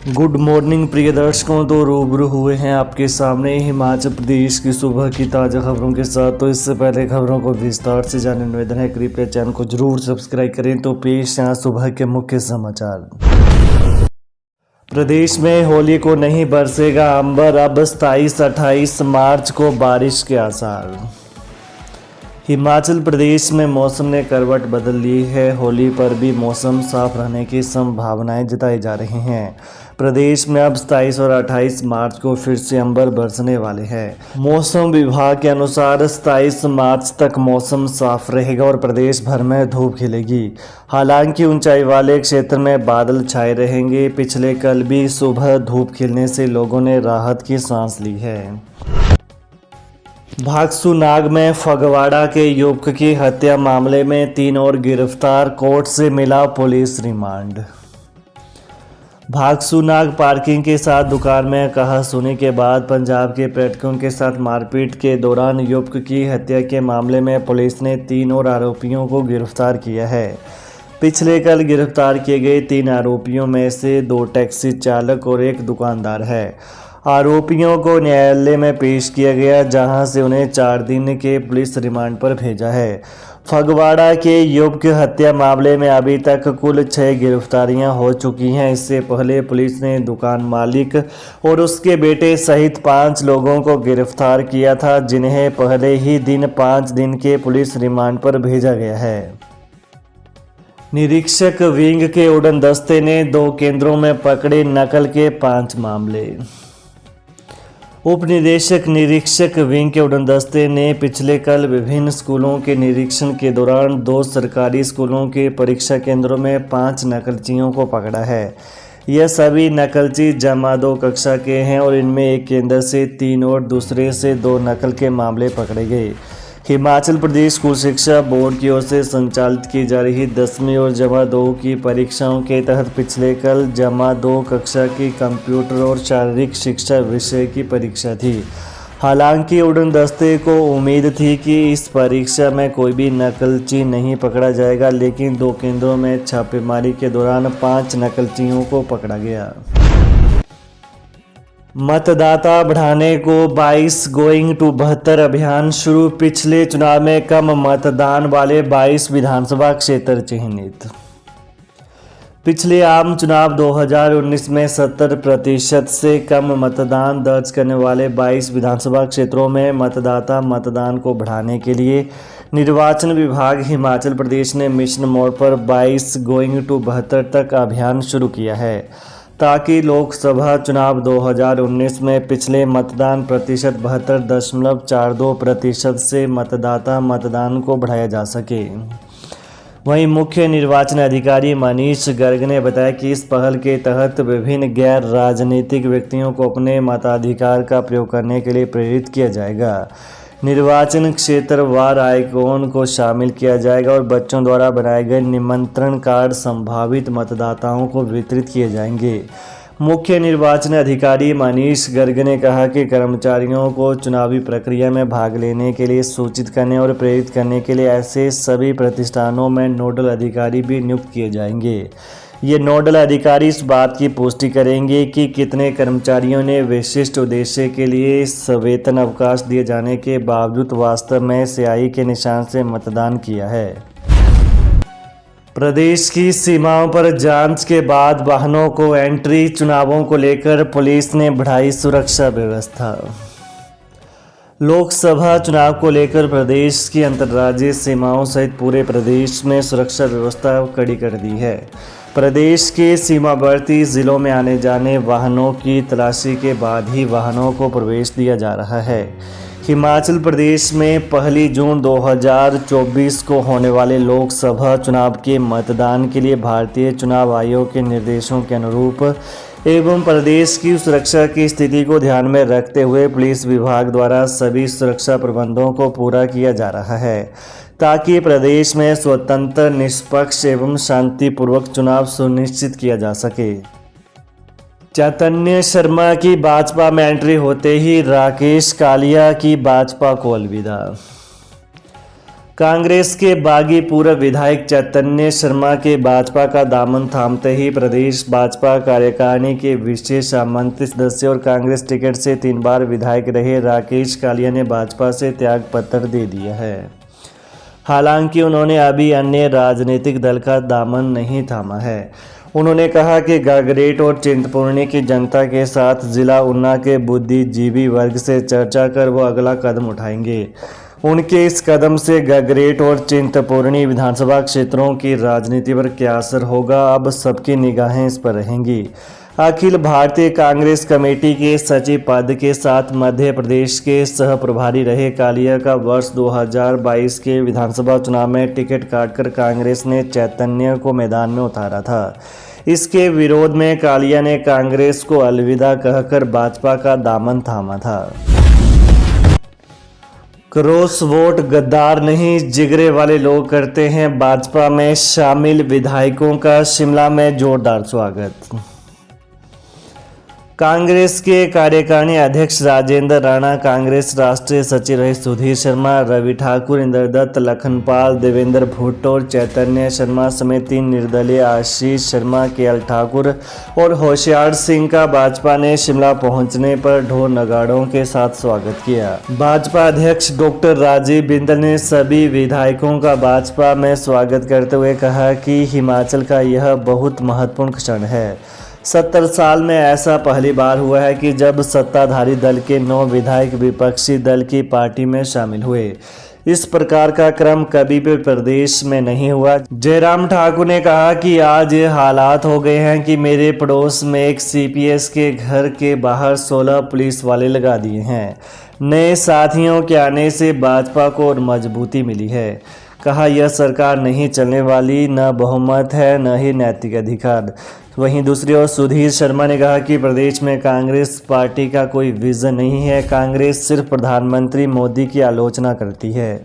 Good morning प्रिय दर्शकों। तो रूबरू हुए हैं आपके सामने हिमाचल प्रदेश की सुबह की ताज़ा खबरों के साथ। तो इससे पहले खबरों को विस्तार से जानने निवेदन है, कृपया चैनल को जरूर सब्सक्राइब करें। तो पेश यहाँ सुबह के मुख्य समाचार। प्रदेश में होली को नहीं बरसेगा अंबर, अब 27-28 मार्च को बारिश के आसार। हिमाचल प्रदेश में मौसम ने करवट बदल ली है। होली पर भी मौसम साफ रहने की संभावनाएं जताई जा रही हैं। प्रदेश में अब 27 और 28 मार्च को फिर से अंबर बरसने वाले हैं। मौसम विभाग के अनुसार 27 मार्च तक मौसम साफ रहेगा और प्रदेश भर में धूप खिलेगी। हालांकि ऊंचाई वाले क्षेत्र में बादल छाए रहेंगे। पिछले कल भी सुबह धूप खिलने से लोगों ने राहत की सांस ली है। भागसूनाग में फगवाड़ा के युवक की हत्या मामले में 3 और गिरफ्तार, कोर्ट से मिला पुलिस रिमांड। भागसूनाग पार्किंग के साथ दुकान में कहासुनी के बाद पंजाब के पर्यटकों के साथ मारपीट के दौरान युवक की हत्या के मामले में पुलिस ने 3 और आरोपियों को गिरफ्तार किया है। पिछले कल गिरफ्तार किए गए 3 आरोपियों में से 2 टैक्सी चालक और 1 दुकानदार है। आरोपियों को न्यायालय में पेश किया गया, जहां से उन्हें 4 दिन के पुलिस रिमांड पर भेजा है। फगवाड़ा के युवक हत्या मामले में अभी तक कुल 6 गिरफ्तारियां हो चुकी हैं। इससे पहले पुलिस ने दुकान मालिक और उसके बेटे सहित 5 लोगों को गिरफ्तार किया था, जिन्हें पहले ही दिन 5 दिन के पुलिस रिमांड पर भेजा गया है। निरीक्षक विंग के उड़न दस्ते ने 2 केंद्रों में पकड़े नकल के 5 मामले। उप निदेशक निरीक्षक विंग के उड़न दस्ते ने पिछले कल विभिन्न स्कूलों के निरीक्षण के दौरान 2 सरकारी स्कूलों के परीक्षा केंद्रों में 5 नकलचियों को पकड़ा है। यह सभी नकलची जमा 2 कक्षा के हैं और इनमें एक केंद्र से 3 और दूसरे से 2 नकल के मामले पकड़े गए। हिमाचल प्रदेश स्कूल शिक्षा बोर्ड की ओर से संचालित की जा रही 10वीं और जमा 2 की परीक्षाओं के तहत पिछले कल जमा 2 कक्षा की कंप्यूटर और शारीरिक शिक्षा विषय की परीक्षा थी। हालांकि उड़न दस्ते को उम्मीद थी कि इस परीक्षा में कोई भी नकलची नहीं पकड़ा जाएगा, लेकिन 2 केंद्रों में छापेमारी के दौरान 5 नकलचियों को पकड़ा गया। मतदाता बढ़ाने को 22 गोइंग टू 72 अभियान शुरू। पिछले चुनाव में कम मतदान वाले 22 विधानसभा क्षेत्र चिन्हित। पिछले आम चुनाव 2019 में 70% से कम मतदान दर्ज करने वाले 22 विधानसभा क्षेत्रों में मतदाता मतदान को बढ़ाने के लिए निर्वाचन विभाग हिमाचल प्रदेश ने मिशन मोड पर 22 गोइंग टू 72 तक अभियान शुरू किया है, ताकि लोकसभा चुनाव 2019 में पिछले मतदान प्रतिशत 72.42% से मतदाता मतदान को बढ़ाया जा सके। वहीं मुख्य निर्वाचन अधिकारी मनीष गर्ग ने बताया कि इस पहल के तहत विभिन्न गैर राजनीतिक व्यक्तियों को अपने मताधिकार का प्रयोग करने के लिए प्रेरित किया जाएगा। निर्वाचन क्षेत्रवार आइकॉन को शामिल किया जाएगा और बच्चों द्वारा बनाए गए निमंत्रण कार्ड संभावित मतदाताओं को वितरित किए जाएंगे। मुख्य निर्वाचन अधिकारी मनीष गर्ग ने कहा कि कर्मचारियों को चुनावी प्रक्रिया में भाग लेने के लिए सूचित करने और प्रेरित करने के लिए ऐसे सभी प्रतिष्ठानों में नोडल अधिकारी भी नियुक्त किए जाएंगे। ये नोडल अधिकारी इस बात की पुष्टि करेंगे कि कितने कर्मचारियों ने विशिष्ट उद्देश्य के लिए सवेतन अवकाश दिए जाने के बावजूद वास्तव में स्याही के निशान से मतदान किया है। प्रदेश की सीमाओं पर जांच के बाद वाहनों को एंट्री। चुनावों को लेकर पुलिस ने बढ़ाई सुरक्षा व्यवस्था। लोकसभा चुनाव को लेकर प्रदेश की अंतर्राज्यीय सीमाओं सहित पूरे प्रदेश में सुरक्षा व्यवस्था कड़ी कर दी है। प्रदेश के सीमावर्ती जिलों में आने जाने वाहनों की तलाशी के बाद ही वाहनों को प्रवेश दिया जा रहा है। हिमाचल प्रदेश में 1 जून 2024 को होने वाले लोकसभा चुनाव के मतदान के लिए भारतीय चुनाव आयोग के निर्देशों के अनुरूप एवं प्रदेश की सुरक्षा की स्थिति को ध्यान में रखते हुए पुलिस विभाग द्वारा सभी सुरक्षा प्रबंधों को पूरा किया जा रहा है, ताकि प्रदेश में स्वतंत्र, निष्पक्ष एवं शांतिपूर्वक चुनाव सुनिश्चित किया जा सके। चैतन्य शर्मा की भाजपा में एंट्री होते ही राकेश कालिया की भाजपा को अलविदा। कांग्रेस के बागी पूर्व विधायक चैतन्य शर्मा के भाजपा का दामन थामते ही प्रदेश भाजपा कार्यकारिणी के विशेष आमंत्रित सदस्य और कांग्रेस टिकट से 3 बार विधायक रहे राकेश कालिया ने भाजपा से त्याग पत्र दे दिया है। हालांकि उन्होंने अभी अन्य राजनीतिक दल का दामन नहीं थामा है। उन्होंने कहा कि गागरेट और चिंतपूर्णी की जनता के साथ जिला ऊना के बुद्धिजीवी वर्ग से चर्चा कर वो अगला कदम उठाएंगे। उनके इस कदम से गागरेट और चिंतपूर्णी विधानसभा क्षेत्रों की राजनीति पर क्या असर होगा, अब सबकी निगाहें इस पर रहेंगी। अखिल भारतीय कांग्रेस कमेटी के सचिव पद के साथ मध्य प्रदेश के सह प्रभारी रहे कालिया का वर्ष 2022 के विधानसभा चुनाव में टिकट काटकर कांग्रेस ने चैतन्य को मैदान में उतारा था। इसके विरोध में कालिया ने कांग्रेस को अलविदा कहकर भाजपा का दामन थामा था। क्रॉस वोट गद्दार नहीं, जिगरे वाले लोग करते हैं। भाजपा में शामिल विधायकों का शिमला में जोरदार स्वागत। कांग्रेस के कार्यकारिणी अध्यक्ष राजेंद्र राणा, कांग्रेस राष्ट्रीय सचिव रहे सुधीर शर्मा, रवि ठाकुर, इंद्रदत्त, लखनपाल, देवेंद्र भुट्टो और चैतन्य शर्मा समेत 3 निर्दलीय आशीष शर्मा, केएल ठाकुर और होशियार सिंह का भाजपा ने शिमला पहुंचने पर ढोल नगाड़ों के साथ स्वागत किया। भाजपा अध्यक्ष डॉक्टर राजीव बिंदल ने सभी विधायकों का भाजपा में स्वागत करते हुए कहा कि हिमाचल का यह बहुत महत्वपूर्ण क्षण है। 70 साल में ऐसा पहली बार हुआ है कि जब सत्ताधारी दल के 9 विधायक विपक्षी दल की पार्टी में शामिल हुए। इस प्रकार का क्रम कभी भी प्रदेश में नहीं हुआ। जयराम ठाकुर ने कहा कि आज ये हालात हो गए हैं कि मेरे पड़ोस में एक सीपीएस के घर के बाहर 16 पुलिस वाले लगा दिए हैं। नए साथियों के आने से भाजपा को और मजबूती मिली है। कहा यह सरकार नहीं चलने वाली, न बहुमत है न ही नैतिक अधिकार। वहीं दूसरी ओर सुधीर शर्मा ने कहा कि प्रदेश में कांग्रेस पार्टी का कोई विजन नहीं है। कांग्रेस सिर्फ प्रधानमंत्री मोदी की आलोचना करती है।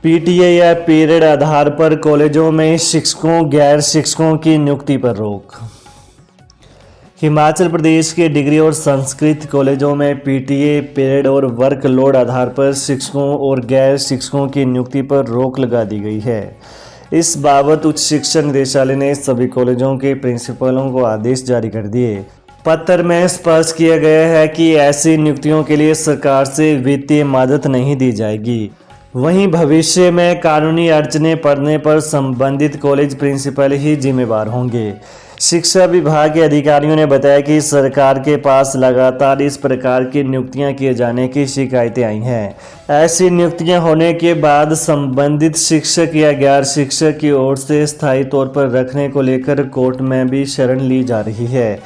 पीटीए या पीरियड आधार पर कॉलेजों में शिक्षकों गैर शिक्षकों की नियुक्ति पर रोक। हिमाचल प्रदेश के डिग्री और संस्कृत कॉलेजों में पीटीए, पीरियड और वर्कलोड आधार पर शिक्षकों और गैर शिक्षकों की नियुक्ति पर रोक लगा दी गई है। इस बाबत उच्च शिक्षा निदेशालय ने सभी कॉलेजों के प्रिंसिपलों को आदेश जारी कर दिए। पत्र में स्पष्ट किया गया है कि ऐसी नियुक्तियों के लिए सरकार से वित्तीय मदद नहीं दी जाएगी। वहीं भविष्य में कानूनी अड़चने पड़ने पर संबंधित कॉलेज प्रिंसिपल ही जिम्मेदार होंगे। शिक्षा विभाग के अधिकारियों ने बताया कि सरकार के पास लगातार इस प्रकार की नियुक्तियां किए जाने की शिकायतें आई हैं। ऐसी नियुक्तियां होने के बाद संबंधित शिक्षक या गैर शिक्षक की ओर से स्थायी तौर पर रखने को लेकर कोर्ट में भी शरण ली जा रही है।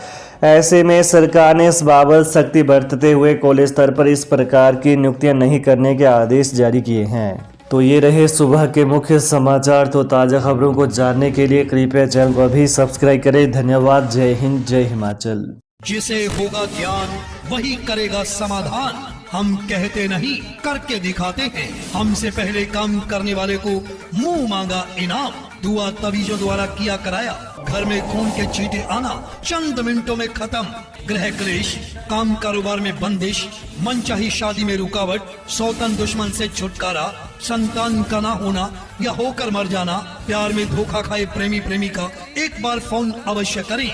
ऐसे में सरकार ने इस बाबत सख्ती बरतते हुए कॉलेज स्तर पर इस प्रकार की नियुक्तियां नहीं करने के आदेश जारी किए हैं। तो ये रहे सुबह के मुख्य समाचार। तो ताज़ा खबरों को जानने के लिए कृपया चैनल को अभी सब्सक्राइब करें। धन्यवाद। जय हिंद, जय हिमाचल। जिसे होगा ज्ञान वही करेगा समाधान। हम कहते नहीं करके दिखाते हैं। हमसे पहले काम करने वाले को मुंह मांगा इनाम। दुआ तवीजों द्वारा किया कराया। घर में खून के छींटे आना चंद मिनटों में खत्म। गृह क्लेश, काम कारोबार में बंदिश, मनचाही शादी में रुकावट, सौतन दुश्मन से छुटकारा, संतान का ना होना या होकर मर जाना, प्यार में धोखा खाए प्रेमी प्रेमिका, एक बार फोन अवश्य करें।